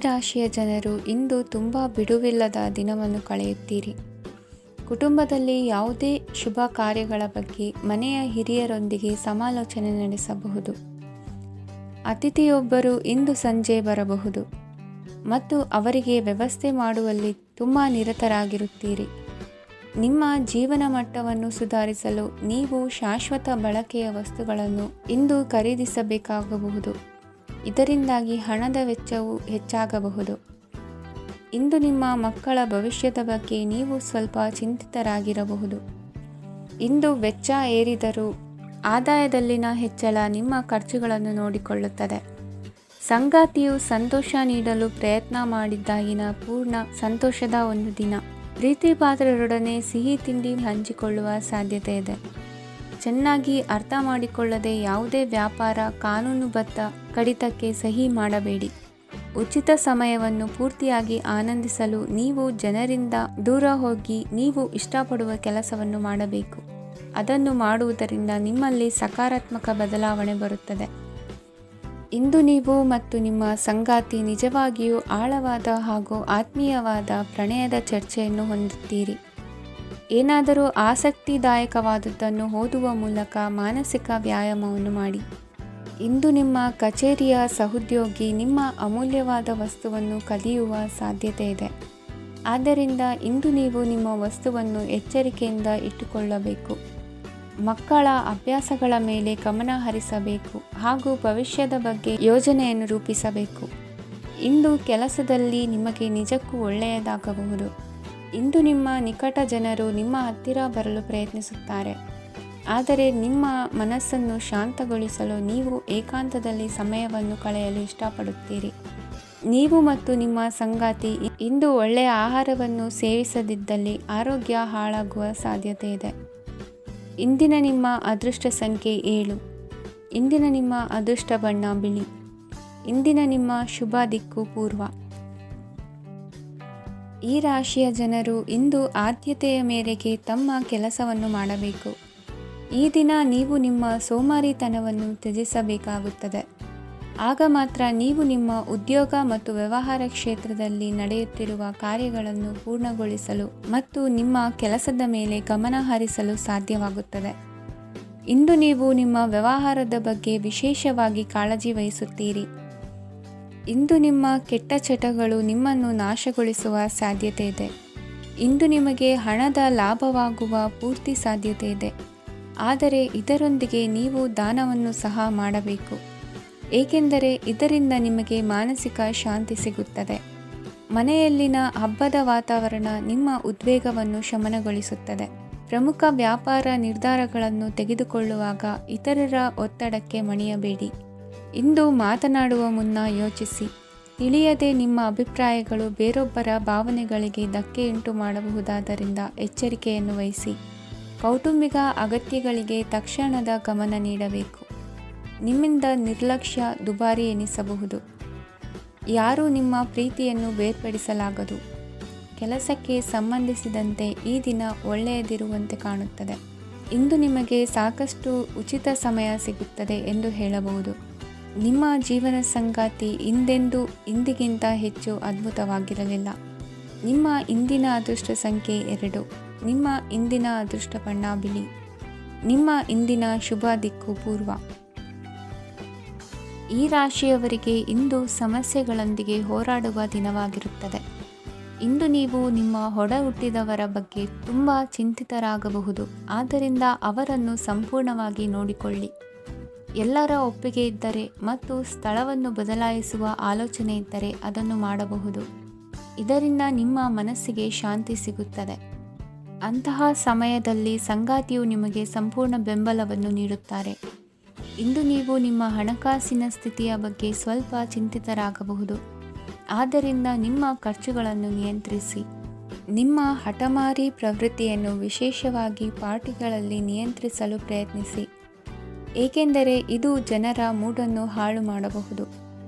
ರಾಶಿಯ ಜನರು ಇಂದು ತುಂಬ ಬಿಡುವಿಲ್ಲದ ದಿನವನ್ನು ಕಳೆಯುತ್ತೀರಿ. ಕುಟುಂಬದಲ್ಲಿ ಯಾವುದೇ ಶುಭ ಕಾರ್ಯಗಳ ಬಗ್ಗೆ ಮನೆಯ ಹಿರಿಯರೊಂದಿಗೆ ಸಮಾಲೋಚನೆ ನಡೆಸಬಹುದು. ಅತಿಥಿಯೊಬ್ಬರು ಇಂದು ಸಂಜೆ ಬರಬಹುದು ಮತ್ತು ಅವರಿಗೆ ವ್ಯವಸ್ಥೆ ಮಾಡುವಲ್ಲಿ ತುಂಬ ನಿರತರಾಗಿರುತ್ತೀರಿ. ನಿಮ್ಮ ಜೀವನ ಮಟ್ಟವನ್ನು ಸುಧಾರಿಸಲು ನೀವು ಶಾಶ್ವತ ಬಳಕೆಯ ವಸ್ತುಗಳನ್ನು ಇಂದು ಖರೀದಿಸಬೇಕಾಗಬಹುದು. ಇದರಿಂದಾಗಿ ಹಣದ ವೆಚ್ಚವು ಹೆಚ್ಚಾಗಬಹುದು. ಇಂದು ನಿಮ್ಮ ಮಕ್ಕಳ ಭವಿಷ್ಯದ ಬಗ್ಗೆ ನೀವು ಸ್ವಲ್ಪ ಚಿಂತಿತರಾಗಿರಬಹುದು. ಇಂದು ವೆಚ್ಚ ಏರಿದರೂ ಆದಾಯದಲ್ಲಿನ ಹೆಚ್ಚಳ ನಿಮ್ಮ ಖರ್ಚುಗಳನ್ನು ನೋಡಿಕೊಳ್ಳುತ್ತದೆ. ಸಂಗಾತಿಯು ಸಂತೋಷ ನೀಡಲು ಪ್ರಯತ್ನ ಮಾಡಿದ್ದಾಗಿನ ಪೂರ್ಣ ಸಂತೋಷದ ಒಂದು ದಿನ. ಪ್ರೀತಿ ಪಾತ್ರರೊಡನೆ ಸಿಹಿ ತಿಂಡಿ ಹಂಚಿಕೊಳ್ಳುವ ಸಾಧ್ಯತೆ ಇದೆ. ಚೆನ್ನಾಗಿ ಅರ್ಥ ಮಾಡಿಕೊಳ್ಳದೆ ಯಾವುದೇ ವ್ಯಾಪಾರ ಕಾನೂನುಬದ್ಧ ಕಡಿತಕ್ಕೆ ಸಹಿ ಮಾಡಬೇಡಿ. ಉಚಿತ ಸಮಯವನ್ನು ಪೂರ್ತಿಯಾಗಿ ಆನಂದಿಸಲು ನೀವು ಜನರಿಂದ ದೂರ ಹೋಗಿ ನೀವು ಇಷ್ಟಪಡುವ ಕೆಲಸವನ್ನು ಮಾಡಬೇಕು. ಅದನ್ನು ಮಾಡುವುದರಿಂದ ನಿಮ್ಮಲ್ಲಿ ಸಕಾರಾತ್ಮಕ ಬದಲಾವಣೆ ಬರುತ್ತದೆ. ಇಂದು ನೀವು ಮತ್ತು ನಿಮ್ಮ ಸಂಗಾತಿ ನಿಜವಾಗಿಯೂ ಆಳವಾದ ಹಾಗೂ ಆತ್ಮೀಯವಾದ ಪ್ರಣಯದ ಚರ್ಚೆಯನ್ನು ಹೊಂದುತ್ತೀರಿ. ಏನಾದರೂ ಆಸಕ್ತಿದಾಯಕವಾದದ್ದನ್ನು ಓದುವ ಮೂಲಕ ಮಾನಸಿಕ ವ್ಯಾಯಾಮವನ್ನು ಮಾಡಿ. ಇಂದು ನಿಮ್ಮ ಕಚೇರಿಯ ಸಹೋದ್ಯೋಗಿ ನಿಮ್ಮ ಅಮೂಲ್ಯವಾದ ವಸ್ತುವನ್ನು ಕದಿಯುವ ಸಾಧ್ಯತೆ ಇದೆ. ಆದ್ದರಿಂದ ಇಂದು ನೀವು ನಿಮ್ಮ ವಸ್ತುವನ್ನು ಎಚ್ಚರಿಕೆಯಿಂದ ಇಟ್ಟುಕೊಳ್ಳಬೇಕು. ಮಕ್ಕಳ ಅಭ್ಯಾಸಗಳ ಮೇಲೆ ಗಮನ ಹರಿಸಬೇಕು ಹಾಗೂ ಭವಿಷ್ಯದ ಬಗ್ಗೆ ಯೋಜನೆಯನ್ನು ರೂಪಿಸಬೇಕು. ಇಂದು ಕೆಲಸದಲ್ಲಿ ನಿಮಗೆ ನಿಜಕ್ಕೂ ಒಳ್ಳೆಯದಾಗಬಹುದು. ಇಂದು ನಿಮ್ಮ ನಿಕಟ ಜನರು ನಿಮ್ಮ ಹತ್ತಿರ ಬರಲು ಪ್ರಯತ್ನಿಸುತ್ತಾರೆ. ಆದರೆ ನಿಮ್ಮ ಮನಸ್ಸನ್ನು ಶಾಂತಗೊಳಿಸಲು ನೀವು ಏಕಾಂತದಲ್ಲಿ ಸಮಯವನ್ನು ಕಳೆಯಲು ಇಷ್ಟಪಡುತ್ತೀರಿ. ನೀವು ಮತ್ತು ನಿಮ್ಮ ಸಂಗಾತಿ ಇಂದು ಒಳ್ಳೆಯ ಆಹಾರವನ್ನು ಸೇವಿಸದಿದ್ದಲ್ಲಿ ಆರೋಗ್ಯ ಹಾಳಾಗುವ ಸಾಧ್ಯತೆ ಇದೆ. ಇಂದಿನ ನಿಮ್ಮ ಅದೃಷ್ಟ ಸಂಖ್ಯೆ 7. ಇಂದಿನ ನಿಮ್ಮ ಅದೃಷ್ಟ ಬಣ್ಣ ಬಿಳಿ. ಇಂದಿನ ನಿಮ್ಮ ಶುಭ ದಿಕ್ಕು ಪೂರ್ವ. ಈ ರಾಶಿಯ ಜನರು ಇಂದು ಆದ್ಯತೆಯ ಮೇರೆಗೆ ತಮ್ಮ ಕೆಲಸವನ್ನು ಮಾಡಬೇಕು. ಈ ದಿನ ನೀವು ನಿಮ್ಮ ಸೋಮಾರಿತನವನ್ನು ತ್ಯಜಿಸಬೇಕಾಗುತ್ತದೆ. ಆಗ ಮಾತ್ರ ನೀವು ನಿಮ್ಮ ಉದ್ಯೋಗ ಮತ್ತು ವ್ಯವಹಾರ ಕ್ಷೇತ್ರದಲ್ಲಿ ನಡೆಯುತ್ತಿರುವ ಕಾರ್ಯಗಳನ್ನು ಪೂರ್ಣಗೊಳಿಸಲು ಮತ್ತು ನಿಮ್ಮ ಕೆಲಸದ ಮೇಲೆ ಗಮನ ಹರಿಸಲು ಸಾಧ್ಯವಾಗುತ್ತದೆ. ಇಂದು ನೀವು ನಿಮ್ಮ ವ್ಯವಹಾರದ ಬಗ್ಗೆ ವಿಶೇಷವಾಗಿ ಕಾಳಜಿ ವಹಿಸುತ್ತೀರಿ. ಇಂದು ನಿಮ್ಮ ಕೆಟ್ಟ ಚಟಗಳು ನಿಮ್ಮನ್ನು ನಾಶಗೊಳಿಸುವ ಸಾಧ್ಯತೆ ಇದೆ. ಇಂದು ನಿಮಗೆ ಹಣದ ಲಾಭವಾಗುವ ಪೂರ್ತಿ ಸಾಧ್ಯತೆ ಇದೆ. ಆದರೆ ಇದರೊಂದಿಗೆ ನೀವು ದಾನವನ್ನು ಸಹ ಮಾಡಬೇಕು, ಏಕೆಂದರೆ ಇದರಿಂದ ನಿಮಗೆ ಮಾನಸಿಕ ಶಾಂತಿ ಸಿಗುತ್ತದೆ. ಮನೆಯಲ್ಲಿನ ಹಬ್ಬದ ವಾತಾವರಣ ನಿಮ್ಮ ಉದ್ವೇಗವನ್ನು ಶಮನಗೊಳಿಸುತ್ತದೆ. ಪ್ರಮುಖ ವ್ಯಾಪಾರ ನಿರ್ಧಾರಗಳನ್ನು ತೆಗೆದುಕೊಳ್ಳುವಾಗ ಇತರರ ಒತ್ತಡಕ್ಕೆ ಮಣಿಯಬೇಡಿ. ಇಂದು ಮಾತನಾಡುವ ಮುನ್ನ ಯೋಚಿಸಿ. ತಿಳಿಯದೆ ನಿಮ್ಮ ಅಭಿಪ್ರಾಯಗಳು ಬೇರೊಬ್ಬರ ಭಾವನೆಗಳಿಗೆ ಧಕ್ಕೆಯುಂಟು ಮಾಡಬಹುದಾದ್ದರಿಂದ ಎಚ್ಚರಿಕೆಯನ್ನು ವಹಿಸಿ. ಕೌಟುಂಬಿಕ ಅಗತ್ಯಗಳಿಗೆ ತಕ್ಷಣದ ಗಮನ ನೀಡಬೇಕು. ನಿಮ್ಮಿಂದ ನಿರ್ಲಕ್ಷ್ಯ ದುಬಾರಿ ಎನಿಸಬಹುದು. ಯಾರೂ ನಿಮ್ಮ ಪ್ರೀತಿಯನ್ನು ಬೇರ್ಪಡಿಸಲಾಗದು. ಕೆಲಸಕ್ಕೆ ಸಂಬಂಧಿಸಿದಂತೆ ಈ ದಿನ ಒಳ್ಳೆಯದಿರುವಂತೆ ಕಾಣುತ್ತದೆ. ಇಂದು ನಿಮಗೆ ಸಾಕಷ್ಟು ಉಚಿತ ಸಮಯ ಸಿಗುತ್ತದೆ ಎಂದು ಹೇಳಬಹುದು. ನಿಮ್ಮ ಜೀವನ ಸಂಗಾತಿ ಇಂದಿಗಿಂತ ಹೆಚ್ಚು ಅದ್ಭುತವಾಗಿರಲಿಲ್ಲ. ನಿಮ್ಮ ಇಂದಿನ ಅದೃಷ್ಟ ಸಂಖ್ಯೆ 2. ನಿಮ್ಮ ಇಂದಿನ ಅದೃಷ್ಟ ಬಣ್ಣ ಬಿಳಿ. ನಿಮ್ಮ ಇಂದಿನ ಶುಭ ದಿಕ್ಕು ಪೂರ್ವ. ಈ ರಾಶಿಯವರಿಗೆ ಇಂದು ಸಮಸ್ಯೆಗಳೊಂದಿಗೆ ಹೋರಾಡುವ ದಿನವಾಗಿರುತ್ತದೆ. ಇಂದು ನೀವು ನಿಮ್ಮ ಒಡ ಹುಟ್ಟಿದವರ ಬಗ್ಗೆ ತುಂಬ ಚಿಂತಿತರಾಗಬಹುದು. ಆದ್ದರಿಂದ ಅವರನ್ನು ಸಂಪೂರ್ಣವಾಗಿ ನೋಡಿಕೊಳ್ಳಿ. ಎಲ್ಲರ ಒಪ್ಪಿಗೆ ಇದ್ದರೆ ಮತ್ತು ಸ್ಥಳವನ್ನು ಬದಲಾಯಿಸುವ ಆಲೋಚನೆ ಇದ್ದರೆ ಅದನ್ನು ಮಾಡಬಹುದು. ಇದರಿಂದ ನಿಮ್ಮ ಮನಸ್ಸಿಗೆ ಶಾಂತಿ ಸಿಗುತ್ತದೆ. ಅಂತಹ ಸಮಯದಲ್ಲಿ ಸಂಗಾತಿಯು ನಿಮಗೆ ಸಂಪೂರ್ಣ ಬೆಂಬಲವನ್ನು ನೀಡುತ್ತಾರೆ. ಇಂದು ನೀವು ನಿಮ್ಮ ಹಣಕಾಸಿನ ಸ್ಥಿತಿಯ ಬಗ್ಗೆ ಸ್ವಲ್ಪ ಚಿಂತಿತರಾಗಬಹುದು. ಆದ್ದರಿಂದ ನಿಮ್ಮ ಖರ್ಚುಗಳನ್ನು ನಿಯಂತ್ರಿಸಿ. ನಿಮ್ಮ ಹಠಮಾರಿ ಪ್ರವೃತ್ತಿಯನ್ನು ವಿಶೇಷವಾಗಿ ಪಾರ್ಟಿಗಳಲ್ಲಿ ನಿಯಂತ್ರಿಸಲು ಪ್ರಯತ್ನಿಸಿ, ಏಕೆಂದರೆ ಇದು ಜನರ ಮೂಡನ್ನು ಹಾಳು ಮಾಡಬಹುದು.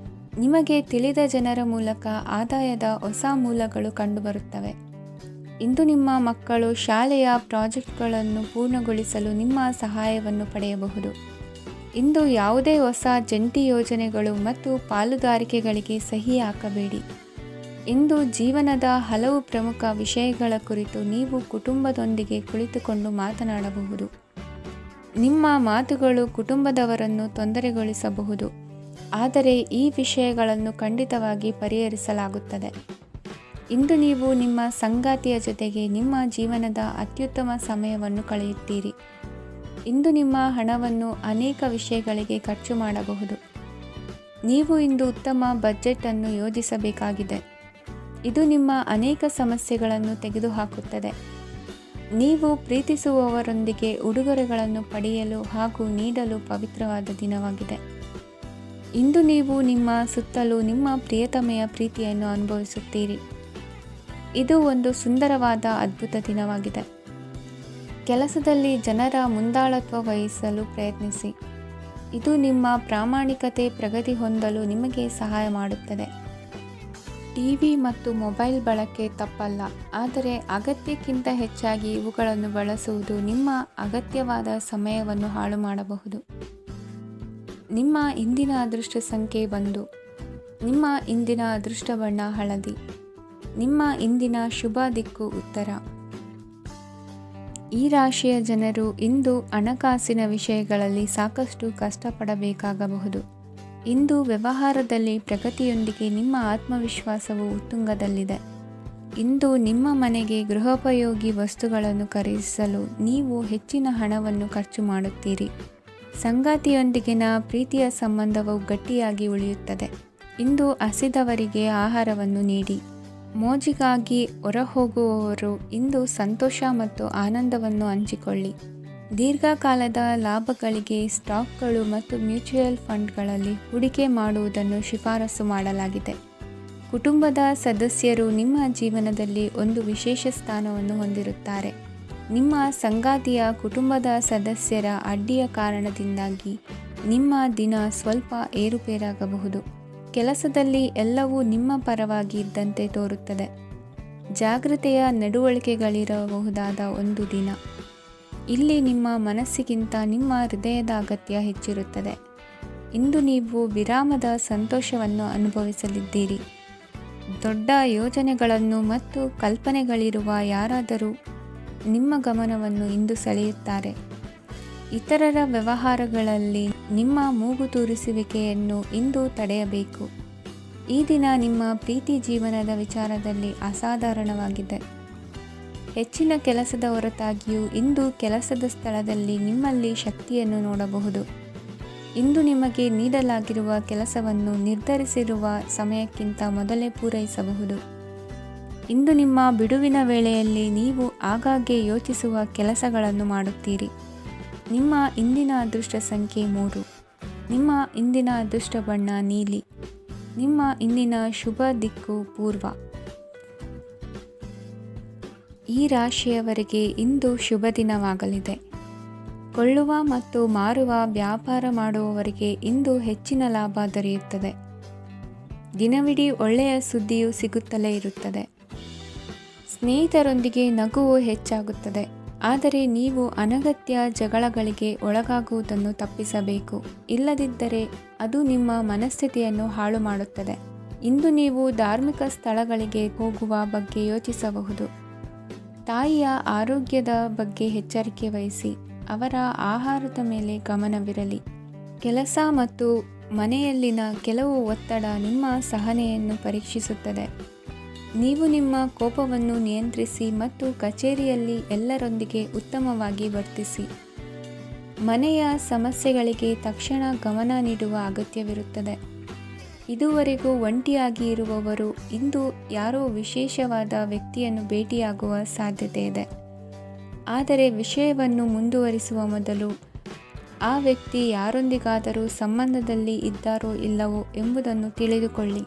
ನಿಮಗೆ ತಿಳಿದ ಜನರ ಮೂಲಕ ಆದಾಯದ ಹೊಸ ಮೂಲಗಳು ಕಂಡುಬರುತ್ತವೆ. ಇಂದು ನಿಮ್ಮ ಮಕ್ಕಳು ಶಾಲೆಯ ಪ್ರಾಜೆಕ್ಟ್ಗಳನ್ನು ಪೂರ್ಣಗೊಳಿಸಲು ನಿಮ್ಮ ಸಹಾಯವನ್ನು ಪಡೆಯಬಹುದು. ಇಂದು ಯಾವುದೇ ಹೊಸ ಜಂಟಿ ಯೋಜನೆಗಳು ಮತ್ತು ಪಾಲುದಾರಿಕೆಗಳಿಗೆ ಸಹಿ ಹಾಕಬೇಡಿ. ಇಂದು ಜೀವನದ ಹಲವು ಪ್ರಮುಖ ವಿಷಯಗಳ ಕುರಿತು ನೀವು ಕುಟುಂಬದೊಂದಿಗೆ ಕುಳಿತುಕೊಂಡು ಮಾತನಾಡಬಹುದು. ನಿಮ್ಮ ಮಾತುಗಳು ಕುಟುಂಬದವರನ್ನು ತೊಂದರೆಗೊಳಿಸಬಹುದು, ಆದರೆ ಈ ವಿಷಯಗಳನ್ನು ಖಂಡಿತವಾಗಿ ಪರಿಹರಿಸಲಾಗುತ್ತದೆ. ಇಂದು ನೀವು ನಿಮ್ಮ ಸಂಗಾತಿಯ ಜೊತೆಗೆ ನಿಮ್ಮ ಜೀವನದ ಅತ್ಯುತ್ತಮ ಸಮಯವನ್ನು ಕಳೆಯುತ್ತೀರಿ. ಇಂದು ನಿಮ್ಮ ಹಣವನ್ನು ಅನೇಕ ವಿಷಯಗಳಿಗೆ ಖರ್ಚು ಮಾಡಬಹುದು. ನೀವು ಇಂದು ಉತ್ತಮ ಬಜೆಟ್ ಅನ್ನು ಯೋಜಿಸಬೇಕಾಗಿದೆ. ಇದು ನಿಮ್ಮ ಅನೇಕ ಸಮಸ್ಯೆಗಳನ್ನು ತೆಗೆದುಹಾಕುತ್ತದೆ. ನೀವು ಪ್ರೀತಿಸುವವರೊಂದಿಗೆ ಉಡುಗೊರೆಗಳನ್ನು ಪಡೆಯಲು ಹಾಗೂ ನೀಡಲು ಪವಿತ್ರವಾದ ದಿನವಾಗಿದೆ. ಇಂದು ನೀವು ನಿಮ್ಮ ಸುತ್ತಲೂ ನಿಮ್ಮ ಪ್ರಿಯತಮೆಯ ಪ್ರೀತಿಯನ್ನು ಅನುಭವಿಸುತ್ತೀರಿ. ಇದು ಒಂದು ಸುಂದರವಾದ ಅದ್ಭುತ ದಿನವಾಗಿದೆ. ಕೆಲಸದಲ್ಲಿ ಜನರ ಮುಂದಾಳತ್ವ ವಹಿಸಲು ಪ್ರಯತ್ನಿಸಿ. ಇದು ನಿಮ್ಮ ಪ್ರಾಮಾಣಿಕತೆ ಪ್ರಗತಿ ಹೊಂದಲು ನಿಮಗೆ ಸಹಾಯ ಮಾಡುತ್ತದೆ. ಟಿವಿ ಮತ್ತು ಮೊಬೈಲ್ ಬಳಕೆ ತಪ್ಪಲ್ಲ, ಆದರೆ ಅಗತ್ಯಕ್ಕಿಂತ ಹೆಚ್ಚಾಗಿ ಇವುಗಳನ್ನು ಬಳಸುವುದು ನಿಮ್ಮ ಅಗತ್ಯವಾದ ಸಮಯವನ್ನು ಹಾಳು ಮಾಡಬಹುದು. ನಿಮ್ಮ ಇಂದಿನ ಅದೃಷ್ಟ ಸಂಖ್ಯೆ 1. ನಿಮ್ಮ ಇಂದಿನ ಅದೃಷ್ಟ ಬಣ್ಣ ಹಳದಿ. ನಿಮ್ಮ ಇಂದಿನ ಶುಭ ದಿಕ್ಕು ಉತ್ತರ. ಈ ರಾಶಿಯ ಜನರು ಇಂದು ಹಣಕಾಸಿನ ವಿಷಯಗಳಲ್ಲಿ ಸಾಕಷ್ಟು ಕಷ್ಟಪಡಬೇಕಾಗಬಹುದು. ಇಂದು ವ್ಯವಹಾರದಲ್ಲಿ ಪ್ರಗತಿಯೊಂದಿಗೆ ನಿಮ್ಮ ಆತ್ಮವಿಶ್ವಾಸವು ಉತ್ತುಂಗದಲ್ಲಿದೆ. ಇಂದು ನಿಮ್ಮ ಮನೆಗೆ ಗೃಹೋಪಯೋಗಿ ವಸ್ತುಗಳನ್ನು ಖರೀದಿಸಲು ನೀವು ಹೆಚ್ಚಿನ ಹಣವನ್ನು ಖರ್ಚು ಮಾಡುತ್ತೀರಿ. ಸಂಗಾತಿಯೊಂದಿಗಿನ ಪ್ರೀತಿಯ ಸಂಬಂಧವು ಗಟ್ಟಿಯಾಗಿ ಉಳಿಯುತ್ತದೆ. ಇಂದು ಹಸಿದವರಿಗೆ ಆಹಾರವನ್ನು ನೀಡಿ. ಮೋಜಿಗಾಗಿ ಹೊರಹೋಗುವವರು ಇಂದು ಸಂತೋಷ ಮತ್ತು ಆನಂದವನ್ನು ಹಂಚಿಕೊಳ್ಳಿ. ದೀರ್ಘಕಾಲದ ಲಾಭಗಳಿಗೆ ಸ್ಟಾಕ್ಗಳು ಮತ್ತು ಮ್ಯೂಚುವಲ್ ಫಂಡ್ಗಳಲ್ಲಿ ಹೂಡಿಕೆ ಮಾಡುವುದನ್ನು ಶಿಫಾರಸು ಮಾಡಲಾಗಿದೆ. ಕುಟುಂಬದ ಸದಸ್ಯರು ನಿಮ್ಮ ಜೀವನದಲ್ಲಿ ಒಂದು ವಿಶೇಷ ಸ್ಥಾನವನ್ನು ಹೊಂದಿರುತ್ತಾರೆ. ನಿಮ್ಮ ಸಂಗಾತಿಯ ಕುಟುಂಬದ ಸದಸ್ಯರ ಅಡ್ಡಿಯ ಕಾರಣದಿಂದಾಗಿ ನಿಮ್ಮ ದಿನ ಸ್ವಲ್ಪ ಏರುಪೇರಾಗಬಹುದು. ಕೆಲಸದಲ್ಲಿ ಎಲ್ಲವೂ ನಿಮ್ಮ ಪರವಾಗಿ ಇದ್ದಂತೆ ತೋರುತ್ತದೆ. ಜಾಗೃತೆಯ ನಡವಳಿಕೆಗಳಿರಬಹುದಾದ ಒಂದು ದಿನ. ಇಲ್ಲಿ ನಿಮ್ಮ ಮನಸ್ಸಿಗಿಂತ ನಿಮ್ಮ ಹೃದಯದ ಅಗತ್ಯ ಹೆಚ್ಚಿರುತ್ತದೆ. ಇಂದು ನೀವು ವಿರಾಮದ ಸಂತೋಷವನ್ನು ಅನುಭವಿಸಲಿದ್ದೀರಿ. ದೊಡ್ಡ ಯೋಜನೆಗಳನ್ನು ಮತ್ತು ಕಲ್ಪನೆಗಳಿರುವ ಯಾರಾದರೂ ನಿಮ್ಮ ಗಮನವನ್ನು ಇಂದು ಸೆಳೆಯುತ್ತಾರೆ. ಇತರರ ವ್ಯವಹಾರಗಳಲ್ಲಿ ನಿಮ್ಮ ಮೂಗು ತೂರಿಸುವಿಕೆಯನ್ನು ಇಂದು ತಡೆಯಬೇಕು. ಈ ದಿನ ನಿಮ್ಮ ಪ್ರೀತಿ ಜೀವನದ ವಿಚಾರದಲ್ಲಿ ಅಸಾಧಾರಣವಾಗಿದೆ. ಹೆಚ್ಚಿನ ಕೆಲಸದ ಹೊರತಾಗಿಯೂ ಇಂದು ಕೆಲಸದ ಸ್ಥಳದಲ್ಲಿ ನಿಮ್ಮಲ್ಲಿ ಶಕ್ತಿಯನ್ನು ನೋಡಬಹುದು. ಇಂದು ನಿಮಗೆ ನೀಡಲಾಗಿರುವ ಕೆಲಸವನ್ನು ನಿರ್ಧರಿಸಿರುವ ಸಮಯಕ್ಕಿಂತ ಮೊದಲೇ ಪೂರೈಸಬಹುದು. ಇಂದು ನಿಮ್ಮ ಬಿಡುವಿನ ವೇಳೆಯಲ್ಲಿ ನೀವು ಆಗಾಗ್ಗೆ ಯೋಚಿಸುವ ಕೆಲಸಗಳನ್ನು ಮಾಡುತ್ತೀರಿ. ನಿಮ್ಮ ಇಂದಿನ ಅದೃಷ್ಟ ಸಂಖ್ಯೆ 3. ನಿಮ್ಮ ಇಂದಿನ ಅದೃಷ್ಟ ಬಣ್ಣ ನೀಲಿ. ನಿಮ್ಮ ಇಂದಿನ ಶುಭ ದಿಕ್ಕು ಪೂರ್ವ. ಈ ರಾಶಿಯವರಿಗೆ ಇಂದು ಶುಭ ದಿನವಾಗಲಿದೆ. ಕೊಳ್ಳುವ ಮತ್ತು ಮಾರುವ ವ್ಯಾಪಾರ ಮಾಡುವವರಿಗೆ ಇಂದು ಹೆಚ್ಚಿನ ಲಾಭ ದೊರೆಯುತ್ತದೆ. ದಿನವಿಡೀ ಒಳ್ಳೆಯ ಸುದ್ದಿಯು ಸಿಗುತ್ತಲೇ ಇರುತ್ತದೆ. ಸ್ನೇಹಿತರೊಂದಿಗೆ ನಗುವು ಹೆಚ್ಚಾಗುತ್ತದೆ, ಆದರೆ ನೀವು ಅನಗತ್ಯ ಜಗಳಗಳಿಗೆ ಒಳಗಾಗುವುದನ್ನು ತಪ್ಪಿಸಬೇಕು. ಇಲ್ಲದಿದ್ದರೆ ಅದು ನಿಮ್ಮ ಮನಸ್ಥಿತಿಯನ್ನು ಹಾಳು ಮಾಡುತ್ತದೆ. ಇಂದು ನೀವು ಧಾರ್ಮಿಕ ಸ್ಥಳಗಳಿಗೆ ಹೋಗುವ ಬಗ್ಗೆ ಯೋಚಿಸಬಹುದು. ತಾಯಿಯ ಆರೋಗ್ಯದ ಬಗ್ಗೆ ಎಚ್ಚರಿಕೆ ವಹಿಸಿ. ಅವರ ಆಹಾರದ ಮೇಲೆ ಗಮನವಿರಲಿ. ಕೆಲಸ ಮತ್ತು ಮನೆಯಲ್ಲಿನ ಕೆಲವು ಒತ್ತಡ ನಿಮ್ಮ ಸಹನೆಯನ್ನು ಪರೀಕ್ಷಿಸುತ್ತದೆ. ನೀವು ನಿಮ್ಮ ಕೋಪವನ್ನು ನಿಯಂತ್ರಿಸಿ ಮತ್ತು ಕಚೇರಿಯಲ್ಲಿ ಎಲ್ಲರೊಂದಿಗೆ ಉತ್ತಮವಾಗಿ ವರ್ತಿಸಿ. ಮನೆಯ ಸಮಸ್ಯೆಗಳಿಗೆ ತಕ್ಷಣ ಗಮನ ನೀಡುವ ಅಗತ್ಯವಿರುತ್ತದೆ. ಇದುವರೆಗೂ ಒಂಟಿಯಾಗಿ ಇರುವವರು ಇಂದು ಯಾರೋ ವಿಶೇಷವಾದ ವ್ಯಕ್ತಿಯನ್ನು ಭೇಟಿಯಾಗುವ ಸಾಧ್ಯತೆ ಇದೆ. ಆದರೆ ವಿಷಯವನ್ನು ಮುಂದುವರಿಸುವ ಮೊದಲು ಆ ವ್ಯಕ್ತಿ ಯಾರೊಂದಿಗಾದರೂ ಸಂಬಂಧದಲ್ಲಿ ಇದ್ದಾರೋ ಇಲ್ಲವೋ ಎಂಬುದನ್ನು ತಿಳಿದುಕೊಳ್ಳಿ.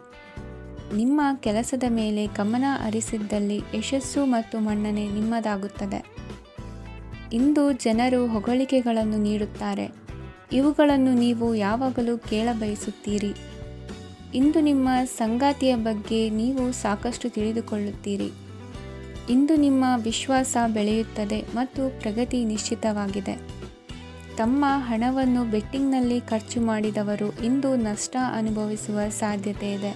ನಿಮ್ಮ ಕೆಲಸದ ಮೇಲೆ ಗಮನ ಹರಿಸಿದ್ದಲ್ಲಿ ಯಶಸ್ಸು ಮತ್ತು ಮನ್ನಣೆ ನಿಮ್ಮದಾಗುತ್ತದೆ. ಇಂದು ಜನರು ಹೊಗಳಿಕೆಗಳನ್ನು ನೀಡುತ್ತಾರೆ. ಇವುಗಳನ್ನು ನೀವು ಯಾವಾಗಲೂ ಕೇಳಬಯಸುತ್ತೀರಿ. ಇಂದು ನಿಮ್ಮ ಸಂಗಾತಿಯ ಬಗ್ಗೆ ನೀವು ಸಾಕಷ್ಟು ತಿಳಿದುಕೊಳ್ಳುತ್ತೀರಿ. ಇಂದು ನಿಮ್ಮ ವಿಶ್ವಾಸ ಬೆಳೆಯುತ್ತದೆ ಮತ್ತು ಪ್ರಗತಿ ನಿಶ್ಚಿತವಾಗಿದೆ. ತಮ್ಮ ಹಣವನ್ನು ಬೆಟ್ಟಿಂಗ್ನಲ್ಲಿ ಖರ್ಚು ಮಾಡಿದವರು ಇಂದು ನಷ್ಟ ಅನುಭವಿಸುವ ಸಾಧ್ಯತೆ ಇದೆ.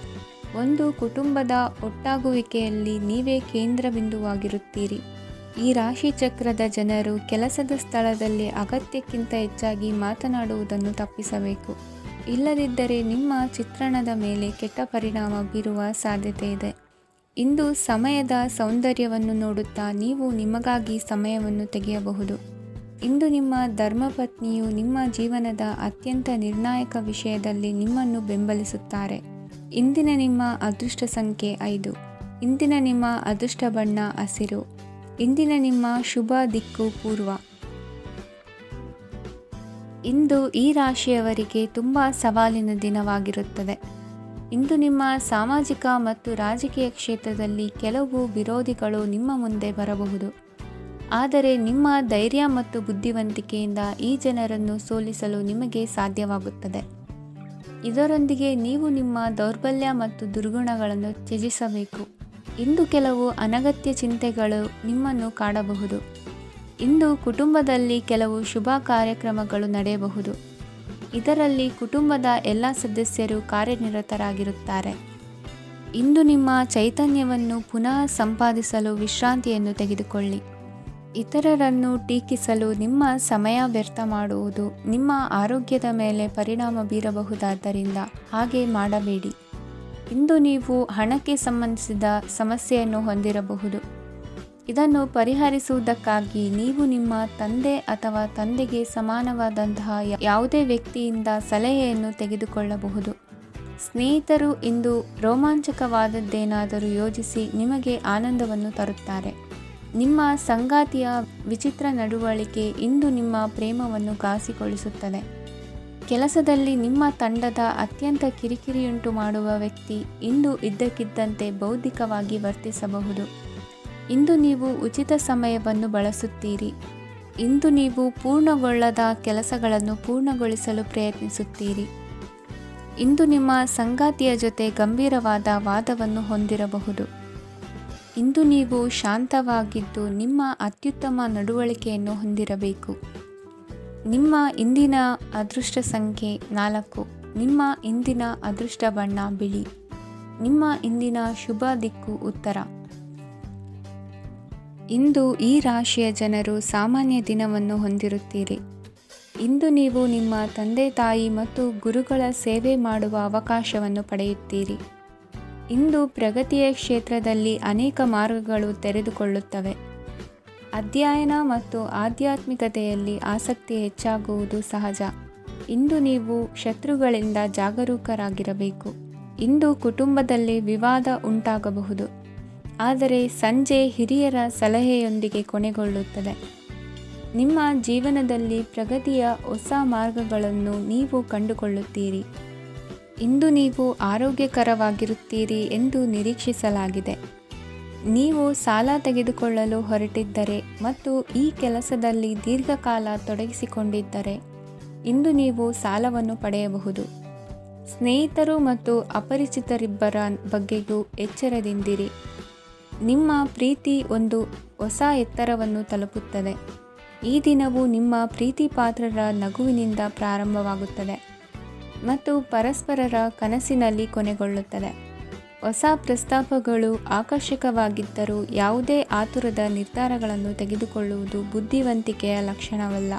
ಒಂದು ಕುಟುಂಬದ ಒಟ್ಟಾಗುವಿಕೆಯಲ್ಲಿ ನೀವೇ ಕೇಂದ್ರ ಬಿಂದುವಾಗಿರುತ್ತೀರಿ. ಈ ರಾಶಿ ಚಕ್ರದ ಜನರು ಕೆಲಸದ ಸ್ಥಳದಲ್ಲಿ ಅಗತ್ಯಕ್ಕಿಂತ ಹೆಚ್ಚಾಗಿ ಮಾತನಾಡುವುದನ್ನು ತಪ್ಪಿಸಬೇಕು. ಇಲ್ಲದಿದ್ದರೆ ನಿಮ್ಮ ಚಿತ್ರಣದ ಮೇಲೆ ಕೆಟ್ಟ ಪರಿಣಾಮ ಬೀರುವ ಸಾಧ್ಯತೆ ಇದೆ. ಇಂದು ಸಮಯದ ಸೌಂದರ್ಯವನ್ನು ನೋಡುತ್ತಾ ನೀವು ನಿಮಗಾಗಿ ಸಮಯವನ್ನು ತೆಗೆಯಬಹುದು. ಇಂದು ನಿಮ್ಮ ಧರ್ಮಪತ್ನಿಯು ನಿಮ್ಮ ಜೀವನದ ಅತ್ಯಂತ ನಿರ್ಣಾಯಕ ವಿಷಯದಲ್ಲಿ ನಿಮ್ಮನ್ನು ಬೆಂಬಲಿಸುತ್ತಾರೆ. ಇಂದಿನ ನಿಮ್ಮ ಅದೃಷ್ಟ ಸಂಖ್ಯೆ 5. ಇಂದಿನ ನಿಮ್ಮ ಅದೃಷ್ಟ ಬಣ್ಣ ಹಸಿರು. ಇಂದಿನ ನಿಮ್ಮ ಶುಭ ದಿಕ್ಕು ಪೂರ್ವ. ಇಂದು ಈ ರಾಶಿಯವರಿಗೆ ತುಂಬ ಸವಾಲಿನ ದಿನವಾಗಿರುತ್ತದೆ. ಇಂದು ನಿಮ್ಮ ಸಾಮಾಜಿಕ ಮತ್ತು ರಾಜಕೀಯ ಕ್ಷೇತ್ರದಲ್ಲಿ ಕೆಲವು ವಿರೋಧಿಗಳು ನಿಮ್ಮ ಮುಂದೆ ಬರಬಹುದು. ಆದರೆ ನಿಮ್ಮ ಧೈರ್ಯ ಮತ್ತು ಬುದ್ಧಿವಂತಿಕೆಯಿಂದ ಈ ಜನರನ್ನು ಸೋಲಿಸಲು ನಿಮಗೆ ಸಾಧ್ಯವಾಗುತ್ತದೆ. ಇದರೊಂದಿಗೆ ನೀವು ನಿಮ್ಮ ದೌರ್ಬಲ್ಯ ಮತ್ತು ದುರ್ಗುಣಗಳನ್ನು ತ್ಯಜಿಸಬೇಕು. ಇಂದು ಕೆಲವು ಅನಗತ್ಯ ಚಿಂತೆಗಳು ನಿಮ್ಮನ್ನು ಕಾಡಬಹುದು. ಇಂದು ಕುಟುಂಬದಲ್ಲಿ ಕೆಲವು ಶುಭ ಕಾರ್ಯಕ್ರಮಗಳು ನಡೆಯಬಹುದು. ಇದರಲ್ಲಿ ಕುಟುಂಬದ ಎಲ್ಲ ಸದಸ್ಯರು ಕಾರ್ಯನಿರತರಾಗಿರುತ್ತಾರೆ. ಇಂದು ನಿಮ್ಮ ಚೈತನ್ಯವನ್ನು ಪುನಃ ಸಂಪಾದಿಸಲು ವಿಶ್ರಾಂತಿಯನ್ನು ತೆಗೆದುಕೊಳ್ಳಿ. ಇತರರನ್ನು ಟೀಕಿಸಲು ನಿಮ್ಮ ಸಮಯ ವ್ಯರ್ಥ ಮಾಡುವುದು ನಿಮ್ಮ ಆರೋಗ್ಯದ ಮೇಲೆ ಪರಿಣಾಮ ಬೀರಬಹುದಾದ್ದರಿಂದ ಹಾಗೆ ಮಾಡಬೇಡಿ. ಇಂದು ನೀವು ಹಣಕ್ಕೆ ಸಂಬಂಧಿಸಿದ ಸಮಸ್ಯೆಯನ್ನು ಹೊಂದಿರಬಹುದು. ಇದನ್ನು ಪರಿಹರಿಸುವುದಕ್ಕಾಗಿ ನೀವು ನಿಮ್ಮ ತಂದೆ ಅಥವಾ ತಂದೆಗೆ ಸಮಾನವಾದಂತಹ ಯಾವುದೇ ವ್ಯಕ್ತಿಯಿಂದ ಸಲಹೆಯನ್ನು ತೆಗೆದುಕೊಳ್ಳಬಹುದು. ಸ್ನೇಹಿತರು ಇಂದು ರೋಮಾಂಚಕವಾದದ್ದೇನಾದರೂ ಯೋಜಿಸಿ ನಿಮಗೆ ಆನಂದವನ್ನು ತರುತ್ತಾರೆ. ನಿಮ್ಮ ಸಂಗಾತಿಯ ವಿಚಿತ್ರ ನಡವಳಿಕೆ ಇಂದು ನಿಮ್ಮ ಪ್ರೇಮವನ್ನು ಘಾಸಿಗೊಳಿಸುತ್ತದೆ. ಕೆಲಸದಲ್ಲಿ ನಿಮ್ಮ ತಂಡದ ಅತ್ಯಂತ ಕಿರಿಕಿರಿಯುಂಟು ಮಾಡುವ ವ್ಯಕ್ತಿ ಇಂದು ಇದ್ದಕ್ಕಿದ್ದಂತೆ ಬೌದ್ಧಿಕವಾಗಿ ವರ್ತಿಸಬಹುದು. ಇಂದು ನೀವು ಉಚಿತ ಸಮಯವನ್ನು ಬಳಸುತ್ತೀರಿ. ಇಂದು ನೀವು ಪೂರ್ಣಗೊಳ್ಳದ ಕೆಲಸಗಳನ್ನು ಪೂರ್ಣಗೊಳಿಸಲು ಪ್ರಯತ್ನಿಸುತ್ತೀರಿ. ಇಂದು ನಿಮ್ಮ ಸಂಗಾತಿಯ ಜೊತೆ ಗಂಭೀರವಾದ ವಾದವನ್ನು ಹೊಂದಿರಬಹುದು. ಇಂದು ನೀವು ಶಾಂತವಾಗಿದ್ದು ನಿಮ್ಮ ಅತ್ಯುತ್ತಮ ನಡವಳಿಕೆಯನ್ನು ಹೊಂದಿರಬೇಕು. ನಿಮ್ಮ ಇಂದಿನ ಅದೃಷ್ಟ ಸಂಖ್ಯೆ 4. ನಿಮ್ಮ ಇಂದಿನ ಅದೃಷ್ಟ ಬಣ್ಣ ಬಿಳಿ. ನಿಮ್ಮ ಇಂದಿನ ಶುಭ ದಿಕ್ಕು ಉತ್ತರ. ಇಂದು ಈ ರಾಶಿಯ ಜನರು ಸಾಮಾನ್ಯ ದಿನವನ್ನು ಹೊಂದಿರುತ್ತೀರಿ. ಇಂದು ನೀವು ನಿಮ್ಮ ತಂದೆ ತಾಯಿ ಮತ್ತು ಗುರುಗಳ ಸೇವೆ ಮಾಡುವ ಅವಕಾಶವನ್ನು ಪಡೆಯುತ್ತೀರಿ. ಇಂದು ಪ್ರಗತಿಯ ಕ್ಷೇತ್ರದಲ್ಲಿ ಅನೇಕ ಮಾರ್ಗಗಳು ತೆರೆದುಕೊಳ್ಳುತ್ತವೆ. ಅಧ್ಯಯನ ಮತ್ತು ಆಧ್ಯಾತ್ಮಿಕತೆಯಲ್ಲಿ ಆಸಕ್ತಿ ಹೆಚ್ಚಾಗುವುದು ಸಹಜ. ಇಂದು ನೀವು ಶತ್ರುಗಳಿಂದ ಜಾಗರೂಕರಾಗಿರಬೇಕು. ಇಂದು ಕುಟುಂಬದಲ್ಲಿ ವಿವಾದ ಉಂಟಾಗಬಹುದು, ಆದರೆ ಸಂಜೆ ಹಿರಿಯರ ಸಲಹೆಯೊಂದಿಗೆ ಕೊನೆಗೊಳ್ಳುತ್ತದೆ. ನಿಮ್ಮ ಜೀವನದಲ್ಲಿ ಪ್ರಗತಿಯ ಹೊಸ ಮಾರ್ಗಗಳನ್ನು ನೀವು ಕಂಡುಕೊಳ್ಳುತ್ತೀರಿ. ಇಂದು ನೀವು ಆರೋಗ್ಯಕರವಾಗಿರುತ್ತೀರಿ ಎಂದು ನಿರೀಕ್ಷಿಸಲಾಗಿದೆ. ನೀವು ಸಾಲ ತೆಗೆದುಕೊಳ್ಳಲು ಹೊರಟಿದ್ದರೆ ಮತ್ತು ಈ ಕೆಲಸದಲ್ಲಿ ದೀರ್ಘಕಾಲ ತೊಡಗಿಸಿಕೊಂಡಿದ್ದರೆ ಇಂದು ನೀವು ಸಾಲವನ್ನು ಪಡೆಯಬಹುದು. ಸ್ನೇಹಿತರು ಮತ್ತು ಅಪರಿಚಿತರಿಬ್ಬರ ಬಗ್ಗೆಯೂ ಎಚ್ಚರದಿಂದಿರಿ. ನಿಮ್ಮ ಪ್ರೀತಿ ಒಂದು ಹೊಸ ಎತ್ತರವನ್ನು ತಲುಪುತ್ತದೆ. ಈ ದಿನವು ನಿಮ್ಮ ಪ್ರೀತಿ ಪಾತ್ರರ ನಗುವಿನಿಂದ ಪ್ರಾರಂಭವಾಗುತ್ತದೆ ಮತ್ತು ಪರಸ್ಪರರ ಕನಸಿನಲ್ಲಿ ಕೊನೆಗೊಳ್ಳುತ್ತದೆ. ಹೊಸ ಪ್ರಸ್ತಾಪಗಳು ಆಕರ್ಷಕವಾಗಿದ್ದರೂ ಯಾವುದೇ ಆತುರದ ನಿರ್ಧಾರಗಳನ್ನು ತೆಗೆದುಕೊಳ್ಳುವುದು ಬುದ್ಧಿವಂತಿಕೆಯ ಲಕ್ಷಣವಲ್ಲ.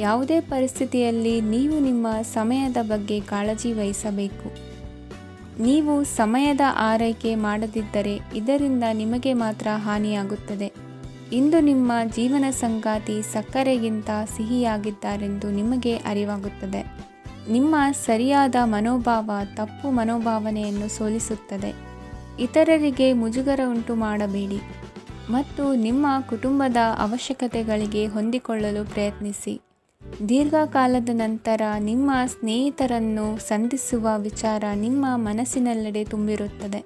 ಯಾವುದೇ ಪರಿಸ್ಥಿತಿಯಲ್ಲಿ ನೀವು ನಿಮ್ಮ ಸಮಯದ ಬಗ್ಗೆ ಕಾಳಜಿ ವಹಿಸಬೇಕು. ನೀವು ಸಮಯದ ಆರೈಕೆ ಮಾಡದಿದ್ದರೆ ಇದರಿಂದ ನಿಮಗೆ ಮಾತ್ರ ಹಾನಿಯಾಗುತ್ತದೆ. ಇಂದು ನಿಮ್ಮ ಜೀವನ ಸಂಗಾತಿ ಸಕ್ಕರೆಗಿಂತ ಸಿಹಿಯಾಗಿದ್ದಾರೆಂದು ನಿಮಗೆ ಅರಿವಾಗುತ್ತದೆ. ನಿಮ್ಮ ಸರಿಯಾದ ಮನೋಭಾವ ತಪ್ಪು ಮನೋಭಾವನೆಯನ್ನು ಸೋಲಿಸುತ್ತದೆ. ಇತರರಿಗೆ ಮುಜುಗರ ಉಂಟು ಮಾಡಬೇಡಿ ಮತ್ತು ನಿಮ್ಮ ಕುಟುಂಬದ ಅವಶ್ಯಕತೆಗಳಿಗೆ ಹೊಂದಿಕೊಳ್ಳಲು ಪ್ರಯತ್ನಿಸಿ. ದೀರ್ಘಕಾಲದ ನಂತರ ನಿಮ್ಮ ಸ್ನೇಹಿತರನ್ನು ಸಂಧಿಸುವ ವಿಚಾರ ನಿಮ್ಮ ಮನಸ್ಸಿನೆಲ್ಲೆಡೆ ತುಂಬಿರುತ್ತದೆ.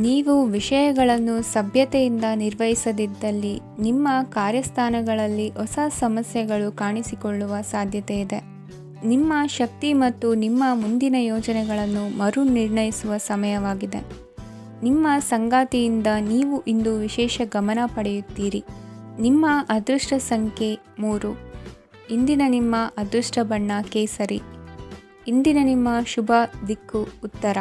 ನೀವು ವಿಷಯಗಳನ್ನು ಸಭ್ಯತೆಯಿಂದ ನಿರ್ವಹಿಸದಿದ್ದಲ್ಲಿ ನಿಮ್ಮ ಕಾರ್ಯಸ್ಥಾನಗಳಲ್ಲಿ ಹೊಸ ಸಮಸ್ಯೆಗಳು ಕಾಣಿಸಿಕೊಳ್ಳುವ ಸಾಧ್ಯತೆ ಇದೆ. ನಿಮ್ಮ ಶಕ್ತಿ ಮತ್ತು ನಿಮ್ಮ ಮುಂದಿನ ಯೋಜನೆಗಳನ್ನು ಮರು ನಿರ್ಣಯಿಸುವ ಸಮಯವಾಗಿದೆ. ನಿಮ್ಮ ಸಂಗಾತಿಯಿಂದ ನೀವು ಇಂದು ವಿಶೇಷ ಗಮನ ಪಡೆಯುತ್ತೀರಿ. ನಿಮ್ಮ ಅದೃಷ್ಟ ಸಂಖ್ಯೆ 3. ಇಂದಿನ ನಿಮ್ಮ ಅದೃಷ್ಟ ಬಣ್ಣ ಕೇಸರಿ. ಇಂದಿನ ನಿಮ್ಮ ಶುಭ ದಿಕ್ಕು ಉತ್ತರ.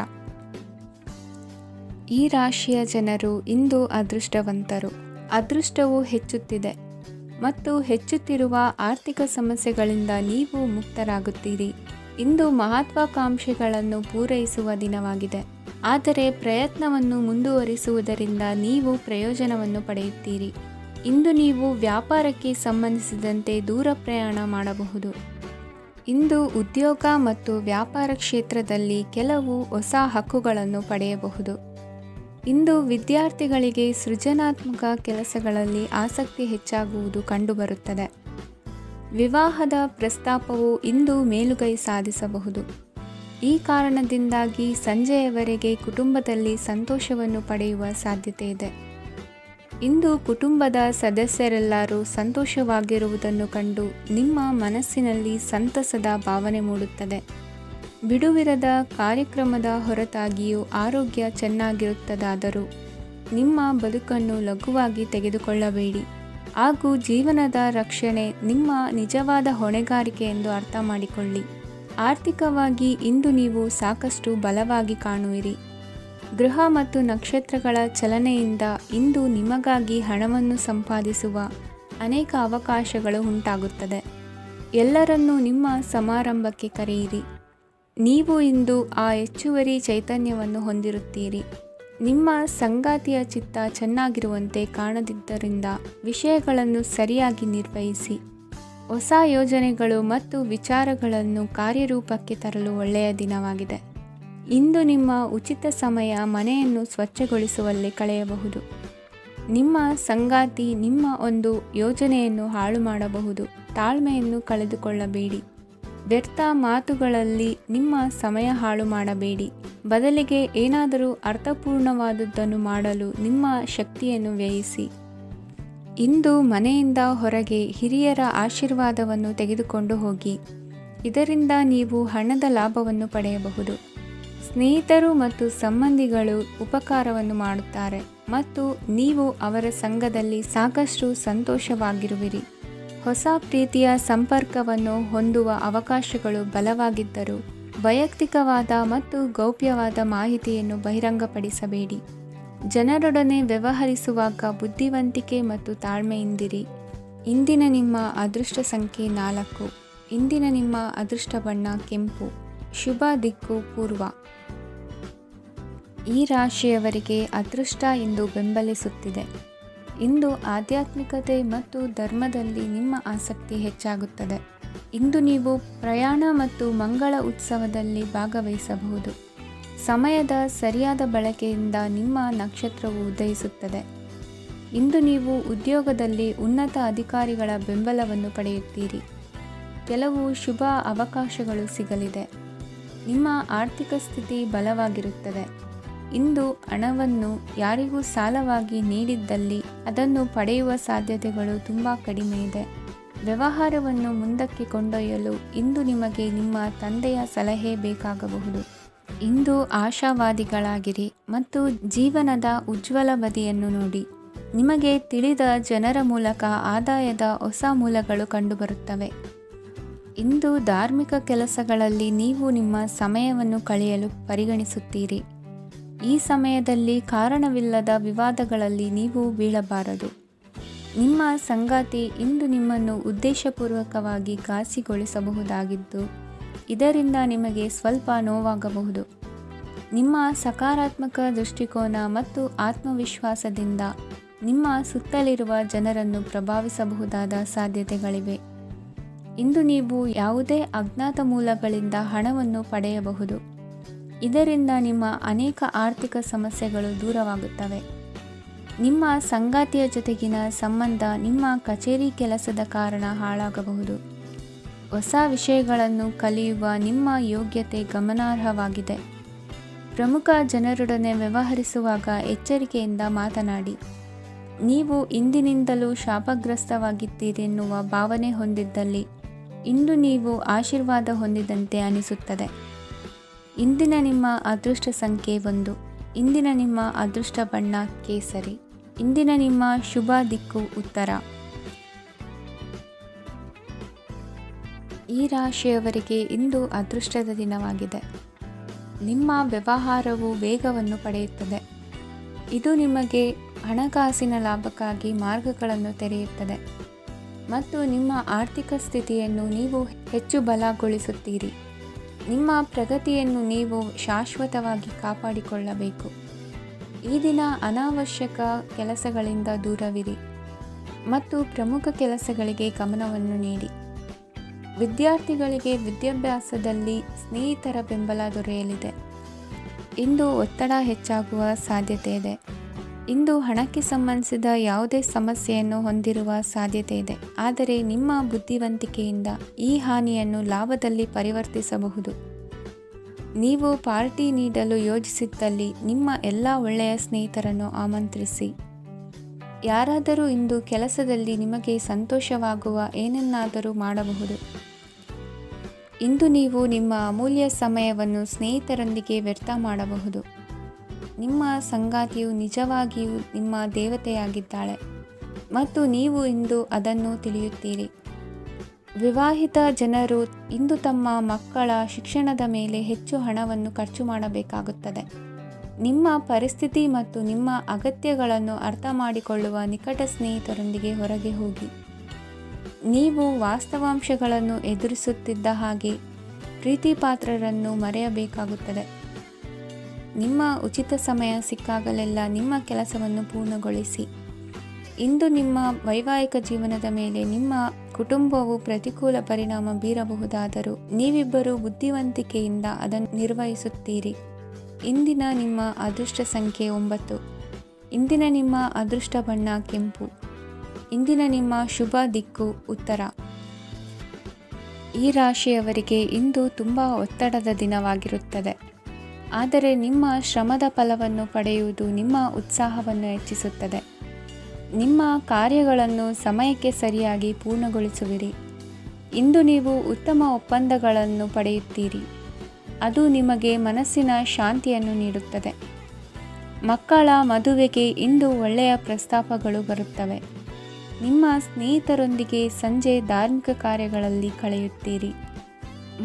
ಈ ರಾಶಿಯ ಜನರು ಇಂದು ಅದೃಷ್ಟವಂತರು. ಅದೃಷ್ಟವು ಹೆಚ್ಚುತ್ತಿದೆ ಮತ್ತು ಹೆಚ್ಚುತ್ತಿರುವ ಆರ್ಥಿಕ ಸಮಸ್ಯೆಗಳಿಂದ ನೀವು ಮುಕ್ತರಾಗುತ್ತೀರಿ. ಇಂದು ಮಹತ್ವಾಕಾಂಕ್ಷೆಗಳನ್ನು ಪೂರೈಸುವ ದಿನವಾಗಿದೆ. ಆದರೆ ಪ್ರಯತ್ನವನ್ನು ಮುಂದುವರಿಸುವುದರಿಂದ ನೀವು ಪ್ರಯೋಜನವನ್ನು ಪಡೆಯುತ್ತೀರಿ. ಇಂದು ನೀವು ವ್ಯಾಪಾರಕ್ಕೆ ಸಂಬಂಧಿಸಿದಂತೆ ದೂರ ಪ್ರಯಾಣ ಮಾಡಬಹುದು. ಇಂದು ಉದ್ಯೋಗ ಮತ್ತು ವ್ಯಾಪಾರ ಕ್ಷೇತ್ರದಲ್ಲಿ ಕೆಲವು ಹೊಸ ಹಕ್ಕುಗಳನ್ನು ಪಡೆಯಬಹುದು. ಇಂದು ವಿದ್ಯಾರ್ಥಿಗಳಿಗೆ ಸೃಜನಾತ್ಮಕ ಕೆಲಸಗಳಲ್ಲಿ ಆಸಕ್ತಿ ಹೆಚ್ಚಾಗುವುದು ಕಂಡುಬರುತ್ತದೆ. ವಿವಾಹದ ಪ್ರಸ್ತಾಪವು ಇಂದು ಮೇಲುಗೈ ಸಾಧಿಸಬಹುದು. ಈ ಕಾರಣದಿಂದಾಗಿ ಸಂಜೆಯವರೆಗೆ ಕುಟುಂಬದಲ್ಲಿ ಸಂತೋಷವನ್ನು ಪಡೆಯುವ ಸಾಧ್ಯತೆ ಇದೆ. ಇಂದು ಕುಟುಂಬದ ಸದಸ್ಯರೆಲ್ಲರೂ ಸಂತೋಷವಾಗಿರುವುದನ್ನು ಕಂಡು ನಿಮ್ಮ ಮನಸ್ಸಿನಲ್ಲಿ ಸಂತಸದ ಭಾವನೆ ಮೂಡುತ್ತದೆ. ಬಿಡುವಿರದ ಕಾರ್ಯಕ್ರಮದ ಹೊರತಾಗಿಯೂ ಆರೋಗ್ಯ ಚೆನ್ನಾಗಿರುತ್ತದಾದರೂ ನಿಮ್ಮ ಬದುಕನ್ನು ಲಘುವಾಗಿ ತೆಗೆದುಕೊಳ್ಳಬೇಡಿ ಹಾಗೂ ಜೀವನದ ರಕ್ಷಣೆ ನಿಮ್ಮ ನಿಜವಾದ ಹೊಣೆಗಾರಿಕೆ ಎಂದು ಅರ್ಥ ಮಾಡಿಕೊಳ್ಳಿ. ಆರ್ಥಿಕವಾಗಿ ಇಂದು ನೀವು ಸಾಕಷ್ಟು ಬಲವಾಗಿ ಕಾಣುವಿರಿ. ಗ್ರಹ ಮತ್ತು ನಕ್ಷತ್ರಗಳ ಚಲನೆಯಿಂದ ಇಂದು ನಿಮಗಾಗಿ ಹಣವನ್ನು ಸಂಪಾದಿಸುವ ಅನೇಕ ಅವಕಾಶಗಳು ಉಂಟಾಗುತ್ತದೆ. ಎಲ್ಲರನ್ನೂ ನಿಮ್ಮ ಸಮಾರಂಭಕ್ಕೆ ಕರೆಯಿರಿ. ನೀವು ಇಂದು ಆ ಹೆಚ್ಚುವರಿ ಚೈತನ್ಯವನ್ನು ಹೊಂದಿರುತ್ತೀರಿ. ನಿಮ್ಮ ಸಂಗಾತಿಯ ಚಿತ್ತ ಚೆನ್ನಾಗಿರುವಂತೆ ಕಾಣದಿದ್ದರಿಂದ ವಿಷಯಗಳನ್ನು ಸರಿಯಾಗಿ ನಿರ್ವಹಿಸಿ. ಹೊಸ ಯೋಜನೆಗಳು ಮತ್ತು ವಿಚಾರಗಳನ್ನು ಕಾರ್ಯರೂಪಕ್ಕೆ ತರಲು ಒಳ್ಳೆಯ ದಿನವಾಗಿದೆ. ಇಂದು ನಿಮ್ಮ ಉಚಿತ ಸಮಯ ಮನೆಯನ್ನು ಸ್ವಚ್ಛಗೊಳಿಸುವಲ್ಲಿ ಕಳೆಯಬಹುದು. ನಿಮ್ಮ ಸಂಗಾತಿ ನಿಮ್ಮ ಒಂದು ಯೋಜನೆಯನ್ನು ಹಾಳು ಮಾಡಬಹುದು. ತಾಳ್ಮೆಯನ್ನು ಕಳೆದುಕೊಳ್ಳಬೇಡಿ. ವ್ಯರ್ಥ ಮಾತುಗಳಲ್ಲಿ ನಿಮ್ಮ ಸಮಯ ಹಾಳು ಮಾಡಬೇಡಿ. ಬದಲಿಗೆ ಏನಾದರೂ ಅರ್ಥಪೂರ್ಣವಾದುದನ್ನು ಮಾಡಲು ನಿಮ್ಮ ಶಕ್ತಿಯನ್ನು ವ್ಯಯಿಸಿ. ಇಂದು ಮನೆಯಿಂದ ಹೊರಗೆ ಹಿರಿಯರ ಆಶೀರ್ವಾದವನ್ನು ತೆಗೆದುಕೊಂಡು ಹೋಗಿ. ಇದರಿಂದ ನೀವು ಹಣದ ಲಾಭವನ್ನು ಪಡೆಯಬಹುದು. ಸ್ನೇಹಿತರು ಮತ್ತು ಸಂಬಂಧಿಗಳು ಉಪಕಾರವನ್ನು ಮಾಡುತ್ತಾರೆ ಮತ್ತು ನೀವು ಅವರ ಸಂಘದಲ್ಲಿ ಸಾಕಷ್ಟು ಸಂತೋಷವಾಗಿರುವಿರಿ. ಹೊಸ ಪ್ರೀತಿಯ ಸಂಪರ್ಕವನ್ನು ಹೊಂದುವ ಅವಕಾಶಗಳು ಬಲವಾಗಿದ್ದರೂ ವೈಯಕ್ತಿಕವಾದ ಮತ್ತು ಗೌಪ್ಯವಾದ ಮಾಹಿತಿಯನ್ನು ಬಹಿರಂಗಪಡಿಸಬೇಡಿ. ಜನರೊಡನೆ ವ್ಯವಹರಿಸುವಾಗ ಬುದ್ಧಿವಂತಿಕೆ ಮತ್ತು ತಾಳ್ಮೆಯಿಂದಿರಿ. ಇಂದಿನ ನಿಮ್ಮ ಅದೃಷ್ಟ ಸಂಖ್ಯೆ 4. ಇಂದಿನ ನಿಮ್ಮ ಅದೃಷ್ಟ ಬಣ್ಣ ಕೆಂಪು. ಶುಭ ದಿಕ್ಕು ಪೂರ್ವ. ಈ ರಾಶಿಯವರಿಗೆ ಅದೃಷ್ಟ ಇಂದು ಬೆಂಬಲಿಸುತ್ತಿದೆ. ಇಂದು ಆಧ್ಯಾತ್ಮಿಕತೆ ಮತ್ತು ಧರ್ಮದಲ್ಲಿ ನಿಮ್ಮ ಆಸಕ್ತಿ ಹೆಚ್ಚಾಗುತ್ತದೆ. ಇಂದು ನೀವು ಪ್ರಯಾಣ ಮತ್ತು ಮಂಗಳ ಉತ್ಸವದಲ್ಲಿ ಭಾಗವಹಿಸಬಹುದು. ಸಮಯದ ಸರಿಯಾದ ಬಳಕೆಯಿಂದ ನಿಮ್ಮ ನಕ್ಷತ್ರವು ಉದಯಿಸುತ್ತದೆ. ಇಂದು ನೀವು ಉದ್ಯೋಗದಲ್ಲಿ ಉನ್ನತ ಅಧಿಕಾರಿಗಳ ಬೆಂಬಲವನ್ನು ಪಡೆಯುತ್ತೀರಿ. ಕೆಲವು ಶುಭ ಅವಕಾಶಗಳು ಸಿಗಲಿದೆ. ನಿಮ್ಮ ಆರ್ಥಿಕ ಸ್ಥಿತಿ ಬಲವಾಗಿರುತ್ತದೆ. ಇಂದು ಹಣವನ್ನು ಯಾರಿಗೂ ಸಾಲವಾಗಿ ನೀಡಿದ್ದಲ್ಲಿ ಅದನ್ನು ಪಡೆಯುವ ಸಾಧ್ಯತೆಗಳು ತುಂಬ ಕಡಿಮೆ ಇದೆ. ವ್ಯವಹಾರವನ್ನು ಮುಂದಕ್ಕೆ ಕೊಂಡೊಯ್ಯಲು ಇಂದು ನಿಮಗೆ ನಿಮ್ಮ ತಂದೆಯ ಸಲಹೆ ಬೇಕಾಗಬಹುದು. ಇಂದು ಆಶಾವಾದಿಗಳಾಗಿರಿ ಮತ್ತು ಜೀವನದ ಉಜ್ವಲ ಬದಿಯನ್ನು ನೋಡಿ. ನಿಮಗೆ ತಿಳಿದ ಜನರ ಮೂಲಕ ಆದಾಯದ ಹೊಸ ಮೂಲಗಳು ಕಂಡುಬರುತ್ತವೆ. ಇಂದು ಧಾರ್ಮಿಕ ಕೆಲಸಗಳಲ್ಲಿ ನೀವು ನಿಮ್ಮ ಸಮಯವನ್ನು ಕಳೆಯಲು ಪರಿಗಣಿಸುತ್ತೀರಿ. ಈ ಸಮಯದಲ್ಲಿ ಕಾರಣವಿಲ್ಲದ ವಿವಾದಗಳಲ್ಲಿ ನೀವು ಬೀಳಬಾರದು. ನಿಮ್ಮ ಸಂಗಾತಿ ಇಂದು ನಿಮ್ಮನ್ನು ಉದ್ದೇಶಪೂರ್ವಕವಾಗಿ ಘಾಸಿಗೊಳಿಸಬಹುದಾಗಿದ್ದು ಇದರಿಂದ ನಿಮಗೆ ಸ್ವಲ್ಪ ನೋವಾಗಬಹುದು. ನಿಮ್ಮ ಸಕಾರಾತ್ಮಕ ದೃಷ್ಟಿಕೋನ ಮತ್ತು ಆತ್ಮವಿಶ್ವಾಸದಿಂದ ನಿಮ್ಮ ಸುತ್ತಲಿರುವ ಜನರನ್ನು ಪ್ರಭಾವಿಸಬಹುದಾದ ಸಾಧ್ಯತೆಗಳಿವೆ. ಇಂದು ನೀವು ಯಾವುದೇ ಅಜ್ಞಾತ ಮೂಲಗಳಿಂದ ಹಣವನ್ನು ಪಡೆಯಬಹುದು. ಇದರಿಂದ ನಿಮ್ಮ ಅನೇಕ ಆರ್ಥಿಕ ಸಮಸ್ಯೆಗಳು ದೂರವಾಗುತ್ತವೆ. ನಿಮ್ಮ ಸಂಗಾತಿಯ ಜೊತೆಗಿನ ಸಂಬಂಧ ನಿಮ್ಮ ಕಚೇರಿ ಕೆಲಸದ ಕಾರಣ ಹಾಳಾಗಬಹುದು. ಹೊಸ ವಿಷಯಗಳನ್ನು ಕಲಿಯುವ ನಿಮ್ಮ ಯೋಗ್ಯತೆ ಗಮನಾರ್ಹವಾಗಿದೆ. ಪ್ರಮುಖ ಜನರೊಡನೆ ವ್ಯವಹರಿಸುವಾಗ ಎಚ್ಚರಿಕೆಯಿಂದ ಮಾತನಾಡಿ. ನೀವು ಇಂದಿನಿಂದಲೂ ಶಾಪಗ್ರಸ್ತವಾಗಿದ್ದೀರೆನ್ನುವ ಭಾವನೆ ಹೊಂದಿದ್ದಲ್ಲಿ ಇಂದು ನೀವು ಆಶೀರ್ವಾದ ಹೊಂದಿದಂತೆ ಅನಿಸುತ್ತದೆ. ಇಂದಿನ ನಿಮ್ಮ ಅದೃಷ್ಟ ಸಂಖ್ಯೆ 1. ಇಂದಿನ ನಿಮ್ಮ ಅದೃಷ್ಟ ಬಣ್ಣ ಕೇಸರಿ. ಇಂದಿನ ನಿಮ್ಮ ಶುಭ ದಿಕ್ಕು ಉತ್ತರ. ಈ ರಾಶಿಯವರಿಗೆ ಇಂದು ಅದೃಷ್ಟದ ದಿನವಾಗಿದೆ. ನಿಮ್ಮ ವ್ಯವಹಾರವು ವೇಗವನ್ನು ಪಡೆಯುತ್ತದೆ. ಇದು ನಿಮಗೆ ಹಣಕಾಸಿನ ಲಾಭಕ್ಕಾಗಿ ಮಾರ್ಗಗಳನ್ನು ತೆರೆಯುತ್ತದೆ ಮತ್ತು ನಿಮ್ಮ ಆರ್ಥಿಕ ಸ್ಥಿತಿಯನ್ನು ನೀವು ಹೆಚ್ಚು ಬಲಗೊಳಿಸುತ್ತೀರಿ. ನಿಮ್ಮ ಪ್ರಗತಿಯನ್ನು ನೀವು ಶಾಶ್ವತವಾಗಿ ಕಾಪಾಡಿಕೊಳ್ಳಬೇಕು. ಈ ದಿನ ಅನಾವಶ್ಯಕ ಕೆಲಸಗಳಿಂದ ದೂರವಿರಿ ಮತ್ತು ಪ್ರಮುಖ ಕೆಲಸಗಳಿಗೆ ಗಮನವನ್ನು ನೀಡಿ. ವಿದ್ಯಾರ್ಥಿಗಳಿಗೆ ವಿದ್ಯಾಭ್ಯಾಸದಲ್ಲಿ ಸ್ನೇಹಿತರ ಬೆಂಬಲ ದೊರೆಯಲಿದೆ. ಇಂದು ಒತ್ತಡ ಹೆಚ್ಚಾಗುವ ಸಾಧ್ಯತೆ ಇದೆ. ಇಂದು ಹಣಕ್ಕೆ ಸಂಬಂಧಿಸಿದ ಯಾವುದೇ ಸಮಸ್ಯೆಯನ್ನು ಹೊಂದಿರುವ ಸಾಧ್ಯತೆ ಇದೆ. ಆದರೆ ನಿಮ್ಮ ಬುದ್ಧಿವಂತಿಕೆಯಿಂದ ಈ ಹಾನಿಯನ್ನು ಲಾಭದಲ್ಲಿ ಪರಿವರ್ತಿಸಬಹುದು. ನೀವು ಪಾರ್ಟಿ ನೀಡಲು ಯೋಜಿಸಿದ್ದಲ್ಲಿ ನಿಮ್ಮ ಎಲ್ಲ ಒಳ್ಳೆಯ ಸ್ನೇಹಿತರನ್ನು ಆಮಂತ್ರಿಸಿ. ಯಾರಾದರೂ ಇಂದು ಕೆಲಸದಲ್ಲಿ ನಿಮಗೆ ಸಂತೋಷವಾಗುವ ಏನನ್ನಾದರೂ ಮಾಡಬಹುದು. ಇಂದು ನೀವು ನಿಮ್ಮ ಅಮೂಲ್ಯ ಸಮಯವನ್ನು ಸ್ನೇಹಿತರೊಂದಿಗೆ ವ್ಯರ್ಥ ಮಾಡಬಹುದು. ನಿಮ್ಮ ಸಂಗಾತಿಯು ನಿಜವಾಗಿಯೂ ನಿಮ್ಮ ದೇವತೆಯಾಗಿದ್ದಾಳೆ ಮತ್ತು ನೀವು ಇಂದು ಅದನ್ನು ತಿಳಿಯುತ್ತೀರಿ. ವಿವಾಹಿತ ಜನರು ಇಂದು ತಮ್ಮ ಮಕ್ಕಳ ಶಿಕ್ಷಣದ ಮೇಲೆ ಹೆಚ್ಚು ಹಣವನ್ನು ಖರ್ಚು ಮಾಡಬೇಕಾಗುತ್ತದೆ. ನಿಮ್ಮ ಪರಿಸ್ಥಿತಿ ಮತ್ತು ನಿಮ್ಮ ಅಗತ್ಯಗಳನ್ನು ಅರ್ಥ ಮಾಡಿಕೊಳ್ಳುವ ನಿಕಟ ಸ್ನೇಹಿತರೊಂದಿಗೆ ಹೊರಗೆ ಹೋಗಿ. ನೀವು ವಾಸ್ತವಾಂಶಗಳನ್ನು ಎದುರಿಸುತ್ತಿದ್ದ ಹಾಗೆ ಪ್ರೀತಿಪಾತ್ರರನ್ನು ಮರೆಯಬೇಕಾಗುತ್ತದೆ. ನಿಮ್ಮ ಉಚಿತ ಸಮಯ ಸಿಕ್ಕಾಗಲೆಲ್ಲ ನಿಮ್ಮ ಕೆಲಸವನ್ನು ಪೂರ್ಣಗೊಳಿಸಿ. ಇಂದು ನಿಮ್ಮ ವೈವಾಹಿಕ ಜೀವನದ ಮೇಲೆ ನಿಮ್ಮ ಕುಟುಂಬವು ಪ್ರತಿಕೂಲ ಪರಿಣಾಮ ಬೀರಬಹುದಾದರೂ ನೀವಿಬ್ಬರು ಬುದ್ಧಿವಂತಿಕೆಯಿಂದ ಅದನ್ನು ನಿರ್ವಹಿಸುತ್ತೀರಿ. ಇಂದಿನ ನಿಮ್ಮ ಅದೃಷ್ಟ ಸಂಖ್ಯೆ 9. ಇಂದಿನ ನಿಮ್ಮ ಅದೃಷ್ಟ ಬಣ್ಣ ಕೆಂಪು. ಇಂದಿನ ನಿಮ್ಮ ಶುಭ ದಿಕ್ಕು ಉತ್ತರ. ಈ ರಾಶಿಯವರಿಗೆ ಇಂದು ತುಂಬ ಒತ್ತಡದ ದಿನವಾಗಿರುತ್ತದೆ. ಆದರೆ ನಿಮ್ಮ ಶ್ರಮದ ಫಲವನ್ನು ಪಡೆಯುವುದು ನಿಮ್ಮ ಉತ್ಸಾಹವನ್ನು ಹೆಚ್ಚಿಸುತ್ತದೆ. ನಿಮ್ಮ ಕಾರ್ಯಗಳನ್ನು ಸಮಯಕ್ಕೆ ಸರಿಯಾಗಿ ಪೂರ್ಣಗೊಳಿಸುವಿರಿ. ಇಂದು ನೀವು ಉತ್ತಮ ಒಪ್ಪಂದಗಳನ್ನು ಪಡೆಯುತ್ತೀರಿ. ಅದು ನಿಮಗೆ ಮನಸ್ಸಿನ ಶಾಂತಿಯನ್ನು ನೀಡುತ್ತದೆ. ಮಕ್ಕಳ ಮದುವೆಗೆ ಇಂದು ಒಳ್ಳೆಯ ಪ್ರಸ್ತಾಪಗಳು ಬರುತ್ತವೆ. ನಿಮ್ಮ ಸ್ನೇಹಿತರೊಂದಿಗೆ ಸಂಜೆ ಧಾರ್ಮಿಕ ಕಾರ್ಯಗಳಲ್ಲಿ ಕಳೆಯುತ್ತೀರಿ.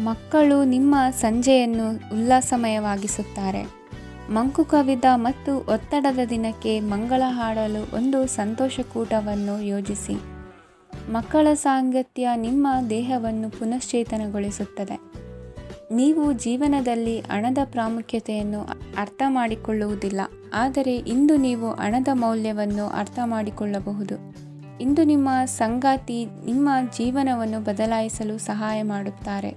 ಮಕ್ಕಳು ನಿಮ್ಮ ಸಂಜೆಯನ್ನು ಉಲ್ಲಾಸಮಯವಾಗಿಸುತ್ತಾರೆ. ಮಂಕು ಕವಿದ ಮತ್ತು ಒತ್ತಡದ ದಿನಕ್ಕೆ ಮಂಗಳ ಹಾಡಲು ಒಂದು ಸಂತೋಷಕೂಟವನ್ನು ಯೋಜಿಸಿ. ಮಕ್ಕಳ ಸಾಂಗತ್ಯ ನಿಮ್ಮ ದೇಹವನ್ನು ಪುನಶ್ಚೇತನಗೊಳಿಸುತ್ತದೆ. ನೀವು ಜೀವನದಲ್ಲಿ ಹಣದ ಪ್ರಾಮುಖ್ಯತೆಯನ್ನು ಅರ್ಥ ಮಾಡಿಕೊಳ್ಳುವುದಿಲ್ಲ, ಆದರೆ ಇಂದು ನೀವು ಹಣದ ಮೌಲ್ಯವನ್ನು ಅರ್ಥ ಮಾಡಿಕೊಳ್ಳಬಹುದು. ಇಂದು ನಿಮ್ಮ ಸಂಗಾತಿ ನಿಮ್ಮ ಜೀವನವನ್ನು ಬದಲಾಯಿಸಲು ಸಹಾಯ ಮಾಡುತ್ತಾರೆ.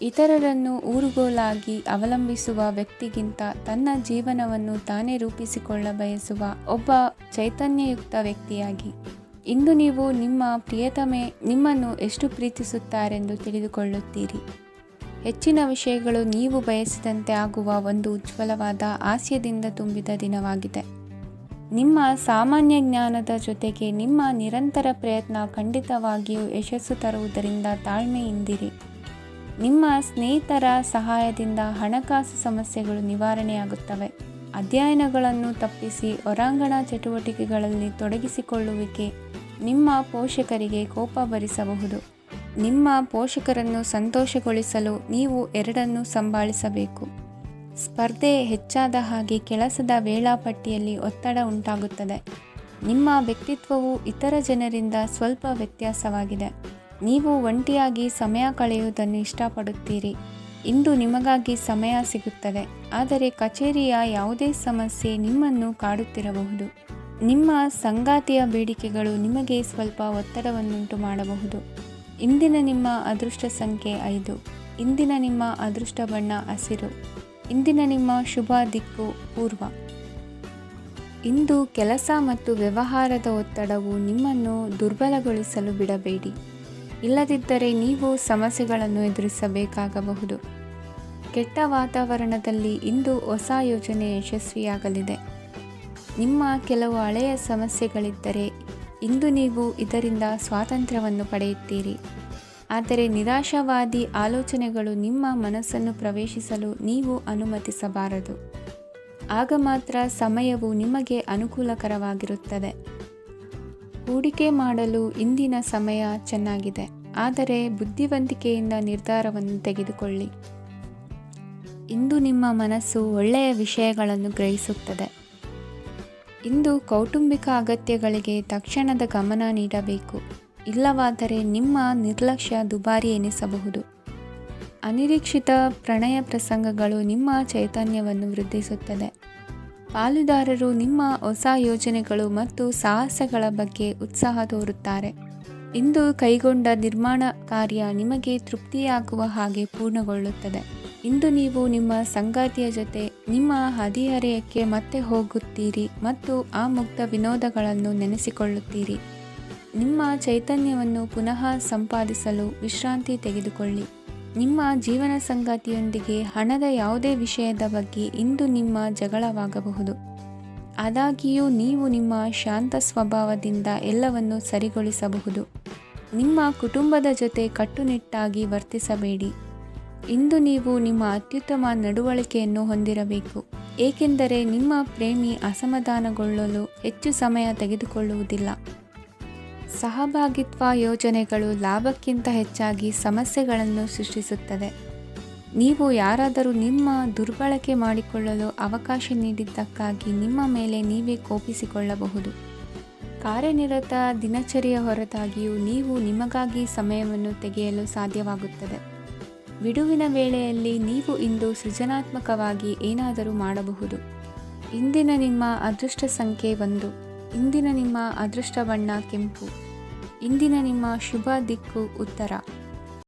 ಇತರರನ್ನು ಊರುಗೋಲಾಗಿ ಅವಲಂಬಿಸುವ ವ್ಯಕ್ತಿಗಿಂತ ತನ್ನ ಜೀವನವನ್ನು ತಾನೇ ರೂಪಿಸಿಕೊಳ್ಳ ಬಯಸುವ ಒಬ್ಬ ಚೈತನ್ಯಯುಕ್ತ ವ್ಯಕ್ತಿಯಾಗಿ. ಇಂದು ನೀವು ನಿಮ್ಮ ಪ್ರಿಯತಮೆ ನಿಮ್ಮನ್ನು ಎಷ್ಟು ಪ್ರೀತಿಸುತ್ತಾರೆಂದು ತಿಳಿದುಕೊಳ್ಳುತ್ತೀರಿ. ಹೆಚ್ಚಿನ ವಿಷಯಗಳು ನೀವು ಬಯಸಿದಂತೆ ಆಗುವ ಒಂದು ಉಜ್ವಲವಾದ ಹಾಸ್ಯದಿಂದ ತುಂಬಿದ ದಿನವಾಗಿದೆ. ನಿಮ್ಮ ಸಾಮಾನ್ಯ ಜ್ಞಾನದ ಜೊತೆಗೆ ನಿಮ್ಮ ನಿರಂತರ ಪ್ರಯತ್ನ ಖಂಡಿತವಾಗಿಯೂ ಯಶಸ್ಸು ತರುವುದರಿಂದ ತಾಳ್ಮೆಯಿಂದಿರಿ. ನಿಮ್ಮ ಸ್ನೇಹಿತರ ಸಹಾಯದಿಂದ ಹಣಕಾಸು ಸಮಸ್ಯೆಗಳು ನಿವಾರಣೆಯಾಗುತ್ತವೆ. ಅಧ್ಯಯನಗಳನ್ನು ತಪ್ಪಿಸಿ ಹೊರಾಂಗಣ ಚಟುವಟಿಕೆಗಳಲ್ಲಿ ತೊಡಗಿಸಿಕೊಳ್ಳುವಿಕೆ ನಿಮ್ಮ ಪೋಷಕರಿಗೆ ಕೋಪ ಭರಿಸಬಹುದು. ನಿಮ್ಮ ಪೋಷಕರನ್ನು ಸಂತೋಷಗೊಳಿಸಲು ನೀವು ಎರಡನ್ನೂ ಸಂಭಾಳಿಸಬೇಕು. ಸ್ಪರ್ಧೆ ಹೆಚ್ಚಾದ ಹಾಗೆ ಕೆಲಸದ ವೇಳಾಪಟ್ಟಿಯಲ್ಲಿ ಒತ್ತಡ ಉಂಟಾಗುತ್ತದೆ. ನಿಮ್ಮ ವ್ಯಕ್ತಿತ್ವವು ಇತರ ಜನರಿಂದ ಸ್ವಲ್ಪ ವ್ಯತ್ಯಾಸವಾಗಿದೆ. ನೀವು ಒಂಟಿಯಾಗಿ ಸಮಯ ಕಳೆಯುವುದನ್ನು ಇಷ್ಟಪಡುತ್ತೀರಿ. ಇಂದು ನಿಮಗಾಗಿ ಸಮಯ ಸಿಗುತ್ತದೆ, ಆದರೆ ಕಚೇರಿಯ ಯಾವುದೇ ಸಮಸ್ಯೆ ನಿಮ್ಮನ್ನು ಕಾಡುತ್ತಿರಬಹುದು. ನಿಮ್ಮ ಸಂಗಾತಿಯ ಬೇಡಿಕೆಗಳು ನಿಮಗೆ ಸ್ವಲ್ಪ ಒತ್ತಡವನ್ನುಂಟು ಮಾಡಬಹುದು. ಇಂದಿನ ನಿಮ್ಮ ಅದೃಷ್ಟ ಸಂಖ್ಯೆ 5. ಇಂದಿನ ನಿಮ್ಮ ಅದೃಷ್ಟ ಬಣ್ಣ ಹಸಿರು. ಇಂದಿನ ನಿಮ್ಮ ಶುಭ ದಿಕ್ಕು ಪೂರ್ವ. ಇಂದು ಕೆಲಸ ಮತ್ತು ವ್ಯವಹಾರದ ಒತ್ತಡವು ನಿಮ್ಮನ್ನು ದುರ್ಬಲಗೊಳಿಸಲು ಬಿಡಬೇಡಿ. ಇಲ್ಲದಿದ್ದರೆ ನೀವು ಸಮಸ್ಯೆಗಳನ್ನು ಎದುರಿಸಬೇಕಾಗಬಹುದು. ಕೆಟ್ಟ ವಾತಾವರಣದಲ್ಲಿ ಇಂದು ಹೊಸ ಯೋಜನೆ ಯಶಸ್ವಿಯಾಗಲಿದೆ. ನಿಮ್ಮ ಕೆಲವು ಹಳೆಯ ಸಮಸ್ಯೆಗಳಿದ್ದರೆ ಇಂದು ನೀವು ಇದರಿಂದ ಸ್ವಾತಂತ್ರ್ಯವನ್ನು ಪಡೆಯುತ್ತೀರಿ. ಆದರೆ ನಿರಾಶಾವಾದಿ ಆಲೋಚನೆಗಳು ನಿಮ್ಮ ಮನಸ್ಸನ್ನು ಪ್ರವೇಶಿಸಲು ನೀವು ಅನುಮತಿಸಬಾರದು. ಆಗ ಮಾತ್ರ ಸಮಯವು ನಿಮಗೆ ಅನುಕೂಲಕರವಾಗಿರುತ್ತದೆ. ಹೂಡಿಕೆ ಮಾಡಲು ಇಂದಿನ ಸಮಯ ಚೆನ್ನಾಗಿದೆ, ಆದರೆ ಬುದ್ಧಿವಂತಿಕೆಯಿಂದ ನಿರ್ಧಾರವನ್ನು ತೆಗೆದುಕೊಳ್ಳಿ. ಇಂದು ನಿಮ್ಮ ಮನಸ್ಸು ಒಳ್ಳೆಯ ವಿಷಯಗಳನ್ನು ಗ್ರಹಿಸುತ್ತದೆ. ಇಂದು ಕೌಟುಂಬಿಕ ಅಗತ್ಯಗಳಿಗೆ ತಕ್ಷಣದ ಗಮನ ನೀಡಬೇಕು. ಇಲ್ಲವಾದರೆ ನಿಮ್ಮ ನಿರ್ಲಕ್ಷ್ಯ ದುಬಾರಿ ಎನಿಸಬಹುದು. ಅನಿರೀಕ್ಷಿತ ಪ್ರಣಯ ಪ್ರಸಂಗಗಳು ನಿಮ್ಮ ಚೈತನ್ಯವನ್ನು ವೃದ್ಧಿಸುತ್ತದೆ. ಪಾಲುದಾರರು ನಿಮ್ಮ ಹೊಸ ಯೋಜನೆಗಳು ಮತ್ತು ಸಾಹಸಗಳ ಬಗ್ಗೆ ಉತ್ಸಾಹ ತೋರುತ್ತಾರೆ. ಇಂದು ಕೈಗೊಂಡ ನಿರ್ಮಾಣ ಕಾರ್ಯ ನಿಮಗೆ ತೃಪ್ತಿಯಾಗುವ ಹಾಗೆ ಪೂರ್ಣಗೊಳ್ಳುತ್ತದೆ. ಇಂದು ನೀವು ನಿಮ್ಮ ಸಂಗಾತಿಯ ಜೊತೆ ನಿಮ್ಮ ಹದಿಹರೆಯಕ್ಕೆ ಮತ್ತೆ ಹೋಗುತ್ತೀರಿ ಮತ್ತು ಆ ಮುಗ್ಧ ವಿನೋದಗಳನ್ನು ನೆನೆಸಿಕೊಳ್ಳುತ್ತೀರಿ. ನಿಮ್ಮ ಚೈತನ್ಯವನ್ನು ಪುನಃ ಸಂಪಾದಿಸಲು ವಿಶ್ರಾಂತಿ ತೆಗೆದುಕೊಳ್ಳಿ. ನಿಮ್ಮ ಜೀವನ ಸಂಗಾತಿಯೊಂದಿಗೆ ಹಣದ ಯಾವುದೇ ವಿಷಯದ ಬಗ್ಗೆ ಇಂದು ನಿಮ್ಮ ಜಗಳವಾಗಬಹುದು. ಆದಾಗ್ಯೂ ನೀವು ನಿಮ್ಮ ಶಾಂತ ಸ್ವಭಾವದಿಂದ ಎಲ್ಲವನ್ನು ಸರಿಗೊಳಿಸಬಹುದು. ನಿಮ್ಮ ಕುಟುಂಬದ ಜೊತೆ ಕಟ್ಟುನಿಟ್ಟಾಗಿ ವರ್ತಿಸಬೇಡಿ. ಇಂದು ನೀವು ನಿಮ್ಮ ಅತ್ಯುತ್ತಮ ನಡವಳಿಕೆಯನ್ನು ಹೊಂದಿರಬೇಕು, ಏಕೆಂದರೆ ನಿಮ್ಮ ಪ್ರೇಮಿ ಅಸಮಾಧಾನಗೊಳ್ಳಲು ಹೆಚ್ಚು ಸಮಯ ತೆಗೆದುಕೊಳ್ಳುವುದಿಲ್ಲ. ಸಹಭಾಗಿತ್ವ ಯೋಜನೆಗಳು ಲಾಭಕ್ಕಿಂತ ಹೆಚ್ಚಾಗಿ ಸಮಸ್ಯೆಗಳನ್ನು ಸೃಷ್ಟಿಸುತ್ತದೆ. ನೀವು ಯಾರಾದರೂ ನಿಮ್ಮ ದುರ್ಬಳಕೆ ಮಾಡಿಕೊಳ್ಳಲು ಅವಕಾಶ ನೀಡಿದ್ದಕ್ಕಾಗಿ ನಿಮ್ಮ ಮೇಲೆ ನೀವೇ ಕೋಪಿಸಿಕೊಳ್ಳಬಹುದು. ಕಾರ್ಯನಿರತ ದಿನಚರಿಯ ಹೊರತಾಗಿಯೂ ನೀವು ನಿಮಗಾಗಿ ಸಮಯವನ್ನು ತೆಗೆಯಲು ಸಾಧ್ಯವಾಗುತ್ತದೆ. ಬಿಡುವಿನ ವೇಳೆಯಲ್ಲಿ ನೀವು ಇಂದು ಸೃಜನಾತ್ಮಕವಾಗಿ ಏನಾದರೂ ಮಾಡಬಹುದು. ಇಂದಿನ ನಿಮ್ಮ ಅದೃಷ್ಟ ಸಂಖ್ಯೆ 1. ಇಂದಿನ ನಿಮ್ಮ ಅದೃಷ್ಟ ಬಣ್ಣ ಕೆಂಪು. ಇಂದಿನ ನಿಮ್ಮ ಶುಭ ದಿಕ್ಕು ಉತ್ತರ.